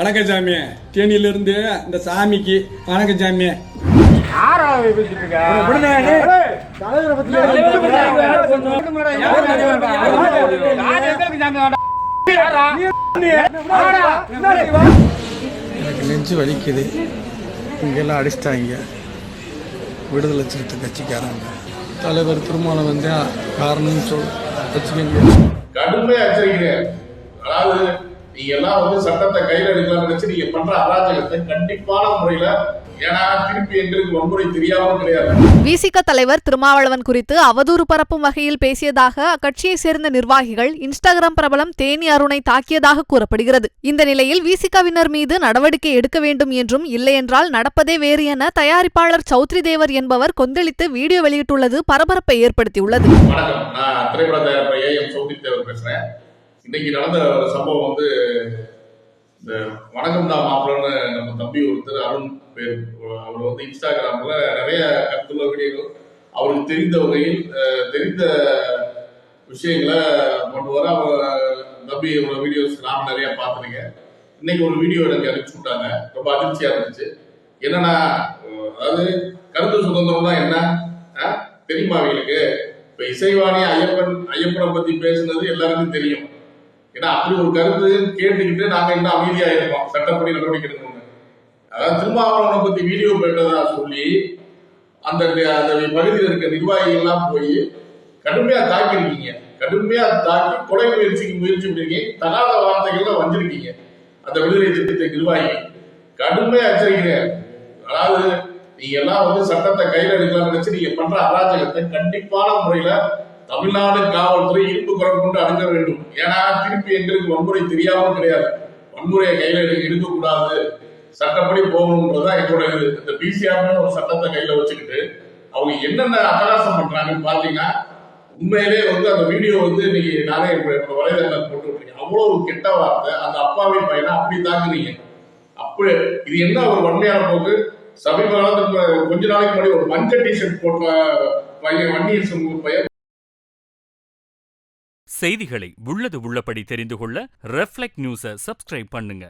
வணக்கம் சாமி. தேனியிலிருந்து இந்த சாமிக்கு வணக்கம் சாமி. எனக்கு நெஞ்சு வலிக்குது. இங்கெல்லாம் அடிச்சிட்டாங்க விடுதலை சிறுத்தை கட்சிக்காரங்க. தலைவர் திருமாவளவன் வந்து காரணம்னு வச்சுக்கோங்க. கடுமையா எச்சரிக்கிறேன். அதாவது நீங்க எல்லாம் வந்து சட்டத்தை கையில எடுக்கலாம்னு நினைச்சு நீங்க பண்ற அராஜகத்தை கண்டிப்பான முறையில, ஏன்னா திருப்பி எங்களுக்கு வன்முறை தெரியாம கிடையாது. விசிக தலைவர் திருமாவளவன் குறித்து அவதூறு பரப்பும் வகையில் பேசியதாக அக்கட்சியை சேர்ந்த நிர்வாகிகள் இன்ஸ்டாகிராம் பிரபலம் தேனி அருணை தாக்கியதாக கூறப்படுகிறது. இந்த நிலையில் விசிகவினர் மீது நடவடிக்கை எடுக்க வேண்டும் என்றும், இல்லையென்றால் நடப்பதே வேறு என தயாரிப்பாளர் சௌத்ரி தேவர் என்பவர் கொந்தளித்து வீடியோ வெளியிட்டுள்ளது பரபரப்பை ஏற்படுத்தியுள்ளது. வணக்கம், நான் திரைப்பட தயாரிப்பாளர் ஏஎம் சௌத்ரி தேவர் பேசுறேன். இன்னைக்கு நடந்த ஒரு சம்பவம் வந்து இந்த வணக்கம் தான் மாப்பிள்ளன்னு நம்ம தம்பி ஒருத்தர் அருண் பேர், அவர் வந்து இன்ஸ்டாகிராம்ல நிறைய கருத்துள்ள வீடியோகள் அவருக்கு தெரிந்த வகையில் தெரிந்த விஷயங்களை கொண்டு வர அவர் தம்பியோட வீடியோஸ் நான் நிறைய பார்த்துருக்கேன். இன்னைக்கு ஒரு வீடியோ எனக்கு அனுப்பிச்சு விட்டாங்க. ரொம்ப அதிர்ச்சியா இருந்துச்சு. என்னன்னா, அதாவது கருத்து சுதந்திரம்னா என்ன தெரியுமா அவங்களுக்கு? இப்ப இசைவாணி ஐயப்பனை பத்தி பேசுனது எல்லாருக்கும் தெரியும். ஏன்னா அப்படி ஒரு கருத்து கேட்டுக்கிட்டு நாங்க இன்னும் அமைதியா இருக்கோம், சட்டப்படி நடவடிக்கை எடுக்கணும். அதாவது திருமாவளவனை பத்தி வீடியோ போட்டதா சொல்லி அந்த பகுதியில் இருக்க நிர்வாகிகள் எல்லாம் போய் கடுமையா தாக்கிருக்கீங்க. கடுமையா தாக்கி கொலை முயற்சிக்கு முயற்சி பண்ணிருக்கீங்க. தகாத வார்த்தைகள்ல வந்திருக்கீங்க. அந்த விடுதலை திட்டத்தை நிர்வாகி கடுமையா எச்சரிக்கிறேன். அதாவது நீங்க எல்லாம் வந்து சட்டத்தை கையில எடுக்கலாம்னு நினைச்சு நீங்க பண்ற அராஜகத்தை கண்டிப்பான முறையில தமிழ்நாடு காவல்துறை இருப்பு குரல் கொண்டு அணுக வேண்டும். ஏன்னா திருப்பி எங்களுக்கு வன்முறை தெரியாமல் கிடையாது. வன்முறையை கையில எடுக்கக்கூடாது, சட்டப்படி போகணும்ன்றதான் எங்களோட இது. இந்த பிசிஆர் ஒரு சட்டத்தை கையில வச்சுக்கிட்டு அவங்க என்னென்ன அபராசம் பண்றாங்கன்னு பாத்தீங்கன்னா, உண்மையிலே வந்து அந்த வீடியோ வந்து இன்னைக்கு நானே வலைதளத்தில் போட்டு விட்டுருக்கேன். அவ்வளவு கெட்ட வார்த்தை. அந்த அப்பாவி பையனை அப்படி தாக்குறீங்க. அப்படி இது என்ன ஒரு வன்மையான போக்கு? சமீப காலத்துக்கு கொஞ்ச நாளைக்கு முன்னாடி ஒரு மஞ்சள் டிஷர்ட் போட்ட பையன், வன்னியர் சமூக பையன். செய்திகளை உள்ளது உள்ளபடி தெரிந்து கொள்ள ரெஃப்ளெக்ட் நியூஸை சப்ஸ்கிரைப் பண்ணுங்க.